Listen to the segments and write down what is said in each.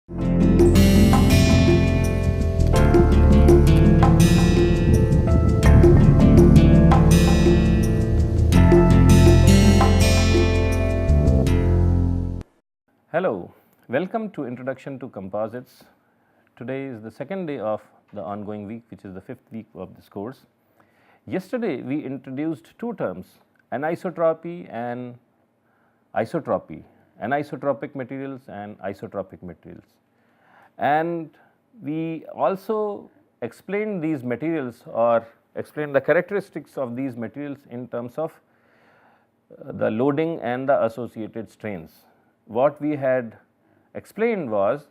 Hello, welcome to Introduction to Composites. Today is the second day of the ongoing week, which is the fifth week of this course. Yesterday we introduced two terms, anisotropy and isotropy, anisotropic materials and isotropic materials. And we also explained these materials or explained the characteristics of these materials in terms of the loading and the associated strains. What we had explained was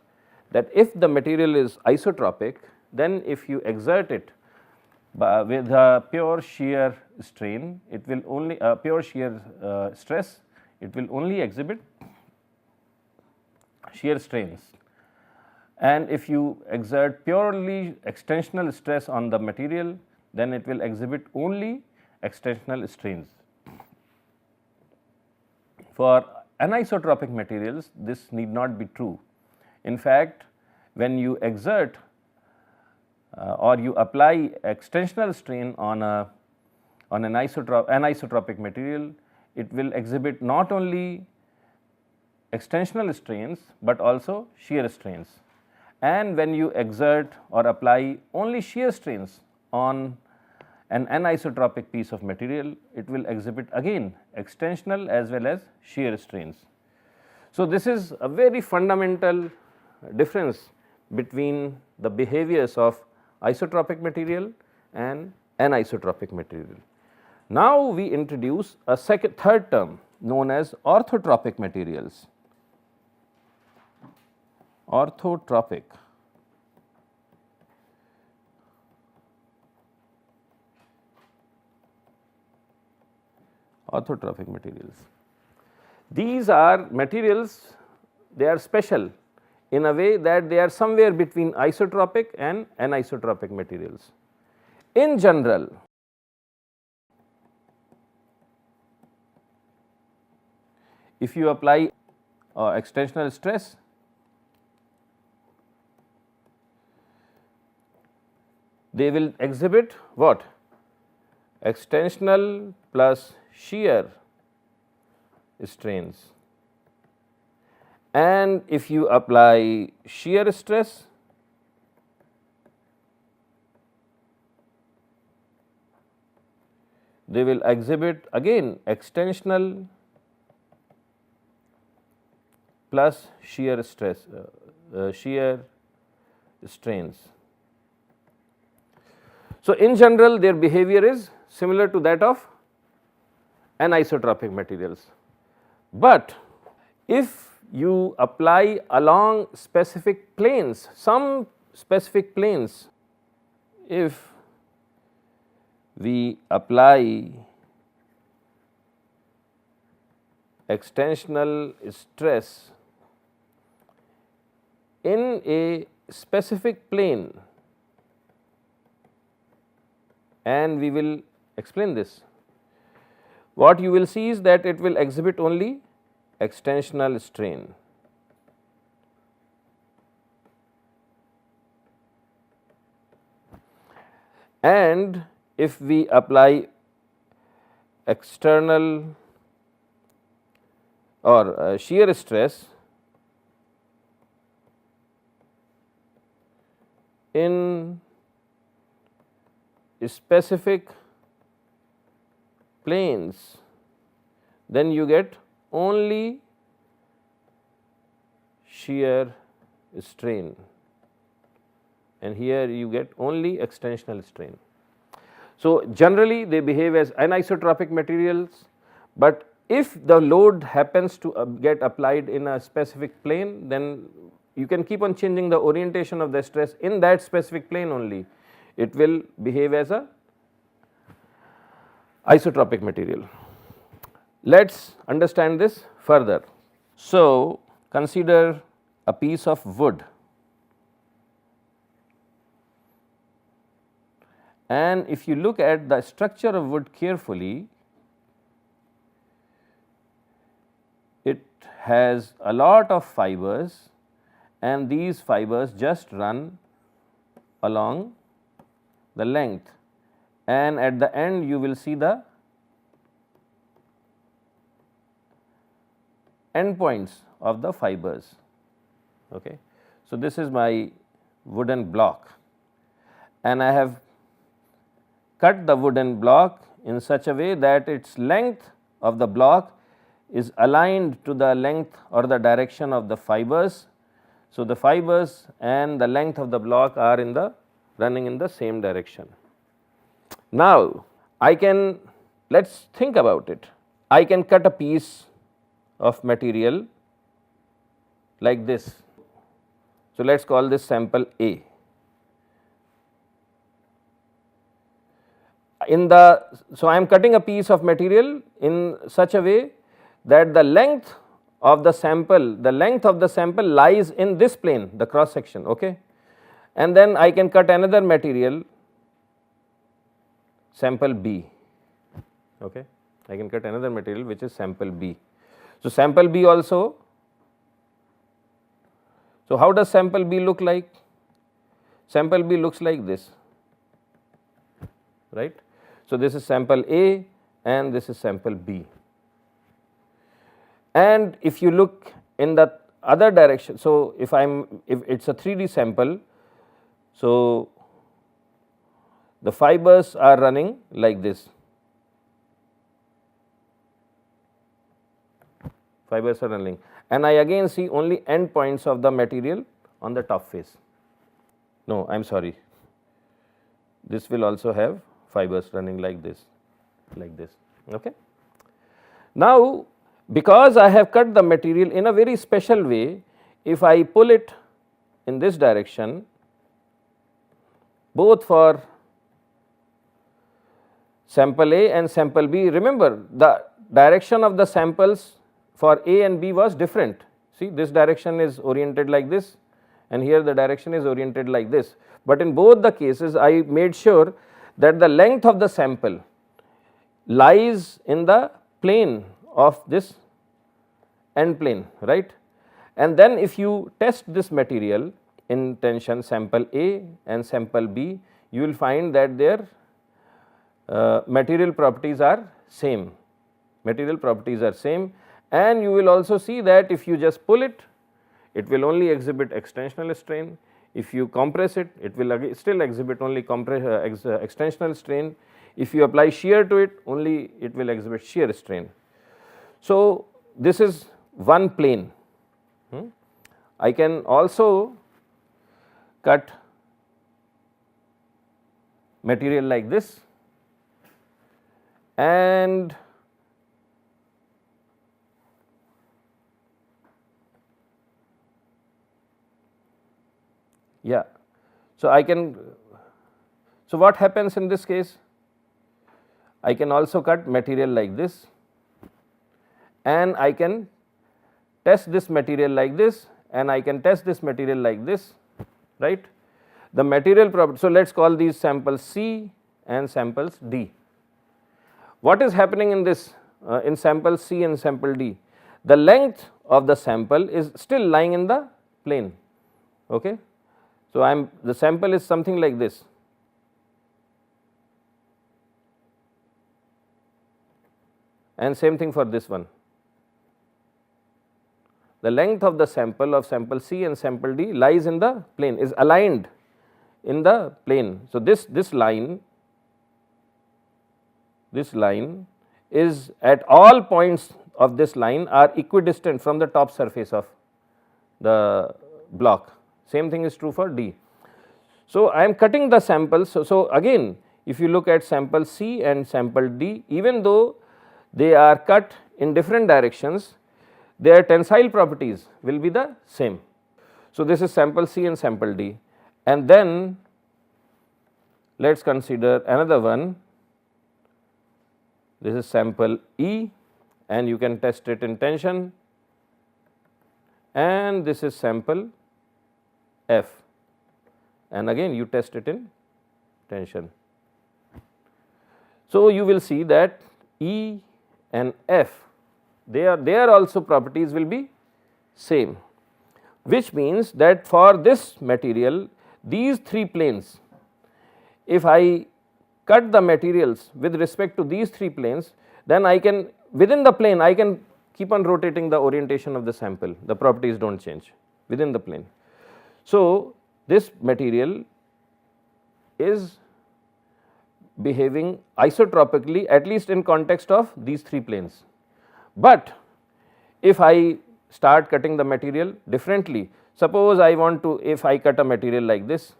that if the material is isotropic, then if you exert it with a pure shear strain, it will only pure shear stress, it will only exhibit shear strains. And if you exert purely extensional stress on the material, then it will exhibit only extensional strains. For anisotropic materials, this need not be true. In fact, when you exert or you apply extensional strain on an anisotropic material, it will exhibit not only extensional strains, but also shear strains. And when you exert or apply only shear strains on an anisotropic piece of material, it will exhibit again extensional as well as shear strains. So, this is a very fundamental difference between the behaviors of isotropic material and anisotropic material. Now, we introduce a third term known as orthotropic materials. Orthotropic. Orthotropic materials. These are materials, they are special in a way that they are somewhere between isotropic and anisotropic materials. In general, if you apply extensional stress, they will exhibit what? Extensional plus shear strains, and if you apply shear stress, they will exhibit again extensional plus shear stress, shear strains. So, in general their behavior is similar to that of anisotropic materials, but if you apply along specific planes, some specific planes, if we apply extensional stress in a specific plane, and we will explain this, what you will see is that it will exhibit only extensional strain. And if we apply external or shear stress in specific planes, then you get only shear strain, and here you get only extensional strain. So, generally they behave as anisotropic materials, but if the load happens to get applied in a specific plane, then you can keep on changing the orientation of the stress in that specific plane only. It will behave as a isotropic material. Let us understand this further. So, consider a piece of wood, and if you look at the structure of wood carefully, it has a lot of fibers and these fibers just run along the length, and at the end you will see the end points of the fibers. Okay. So, this is my wooden block, and I have cut the wooden block in such a way that its length of the block is aligned to the length or the direction of the fibers. So, the fibers and the length of the block are in the running in the same direction. Now, I can, let us think about it. I can cut a piece of material like this. So, let us call this sample A. So, I am cutting a piece of material in such a way that the length of the sample lies in this plane, the cross section, okay. And then I can cut another material, sample B, okay. I can cut another material which is sample B. So, sample B also, so how does sample B look like? Sample B looks like this, right. So, this is sample A and this is sample B. And if you look in the other direction, so if it is a 3D sample, so the fibers are running like this, fibers are running, and I again see only end points of the material on the top face. No, I am sorry, this will also have fibers running like this, okay. Now, because I have cut the material in a very special way, if I pull it in this direction, both for sample A and sample B, remember the direction of the samples for A and B was different. See, this direction is oriented like this and here the direction is oriented like this, but in both the cases I made sure that the length of the sample lies in the plane of this end plane, right. And then if you test this material in tension sample A and sample B, you will find that their material properties are same, and you will also see that if you just pull it, it will only exhibit extensional strain. If you compress it, it will still exhibit only extensional strain. If you apply shear to it, only it will exhibit shear strain. So, this is one plane. I can also cut material like this, and yeah. So, so what happens in this case? I can also cut material like this, and I can test this material like this, and I can test this material like this, right. The material property, so let us call these samples C and samples D. What is happening in this in sample C and sample D? The length of the sample is still lying in the plane, okay. So, the sample is something like this, and same thing for this one. The length of the sample of sample C and sample D lies in the plane, is aligned in the plane. So, this line is at all points of this line are equidistant from the top surface of the block. Same thing is true for D. So, I am cutting the samples. So, again if you look at sample C and sample D, even though they are cut in different directions, their tensile properties will be the same. So, this is sample C and sample D, and then let us consider another one. This is sample E, and you can test it in tension, and this is sample F, and again you test it in tension. So, you will see that E and F, their also properties will be same. which means that for this material, these three planes, if I cut the materials with respect to these three planes, then I can, within the plane, I can keep on rotating the orientation of the sample, the properties do not change within the plane. So, this material is behaving isotropically, at least in context of these three planes. But if I start cutting the material differently, suppose I want to, if I cut a material like this,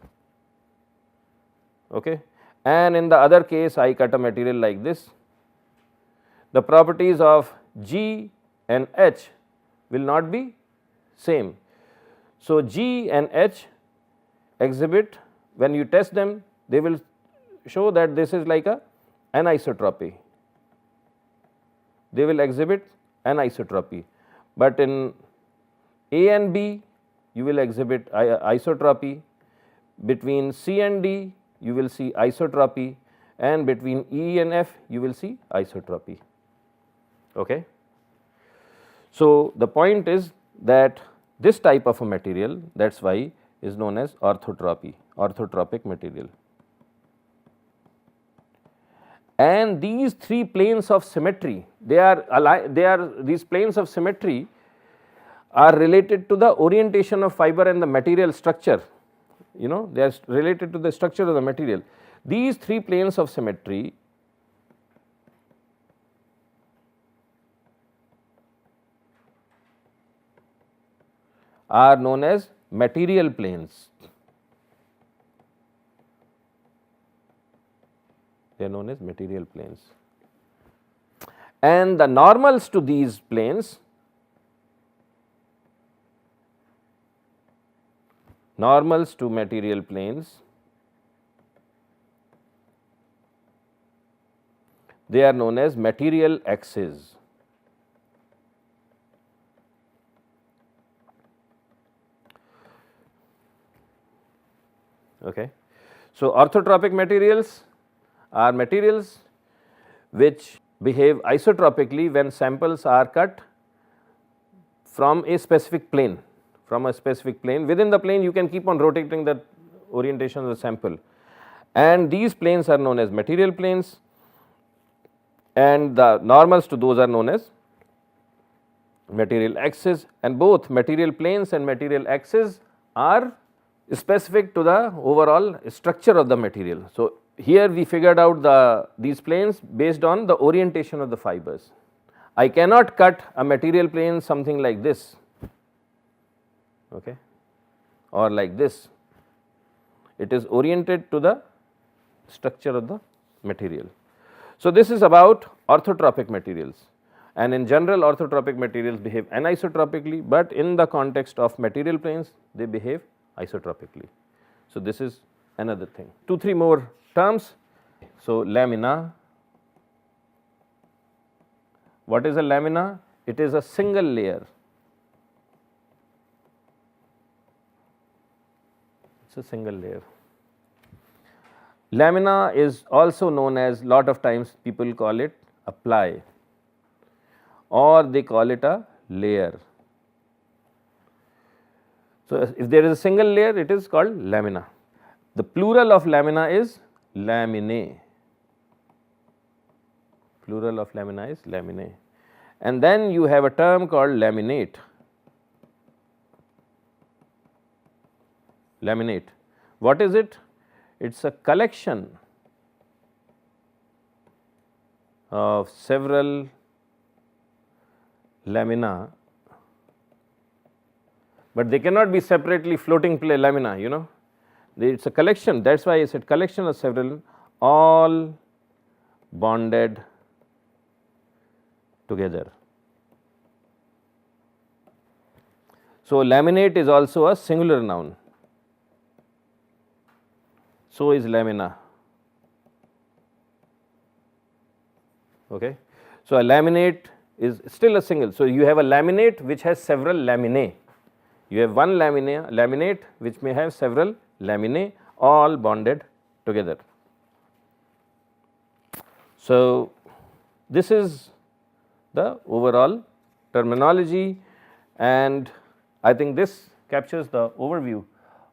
okay, and in the other case I cut a material like this, the properties of G and H will not be same. So, G and H exhibit, when you test them, they will show that this is like a anisotropy, they will exhibit anisotropy, but in A and B you will exhibit isotropy, between C and D you will see isotropy, and between E and F you will see isotropy. Okay. So, the point is that this type of a material, that is why, is known as orthotropy, orthotropic material. And these three planes of symmetry, these planes of symmetry are related to the orientation of fiber and the material structure, you know, they are related to the structure of the material. These three planes of symmetry are known as material planes. They are known as material planes. And the normals to these planes, normals to material planes, they are known as material axes. Okay. So, orthotropic materials are materials which behave isotropically when samples are cut from a specific plane, within the plane you can keep on rotating the orientation of the sample, and these planes are known as material planes, and the normals to those are known as material axes, and both material planes and material axes are specific to the overall structure of the material. So, here we figured out these planes based on the orientation of the fibers. I cannot cut a material plane something like this, okay, or like this. It is oriented to the structure of the material. So, this is about orthotropic materials, and in general orthotropic materials behave anisotropically, but in the context of material planes they behave isotropically. So, this is another thing. 2-3 more terms. So, lamina. What is a lamina? It is a single layer. It is a single layer. Lamina is also known as, lot of times people call it a ply, or they call it a layer. So, if there is a single layer, it is called lamina. The plural of lamina is laminae, plural of lamina is laminae, and then you have a term called laminate. Laminate, what is it? It is a collection of several lamina, but they cannot be separately floating lamina, you know. It is a collection, that is why I said collection of several, all bonded together. So, laminate is also a singular noun, so is lamina. Okay. So, a laminate is still a single. So, you have a laminate which has several laminae. You have one laminate which may have several laminae all bonded together. So, this is the overall terminology, and I think this captures the overview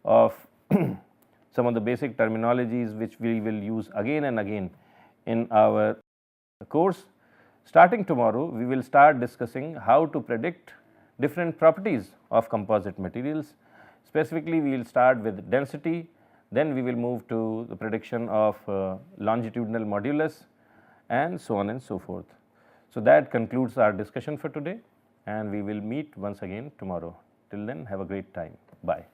of some of the basic terminologies which we will use again and again in our course. Starting tomorrow, we will start discussing how to predict different properties of composite materials. Specifically, we will start with density, then we will move to the prediction of longitudinal modulus and so on and so forth. So, that concludes our discussion for today, and we will meet once again tomorrow. Till then, have a great time. Bye.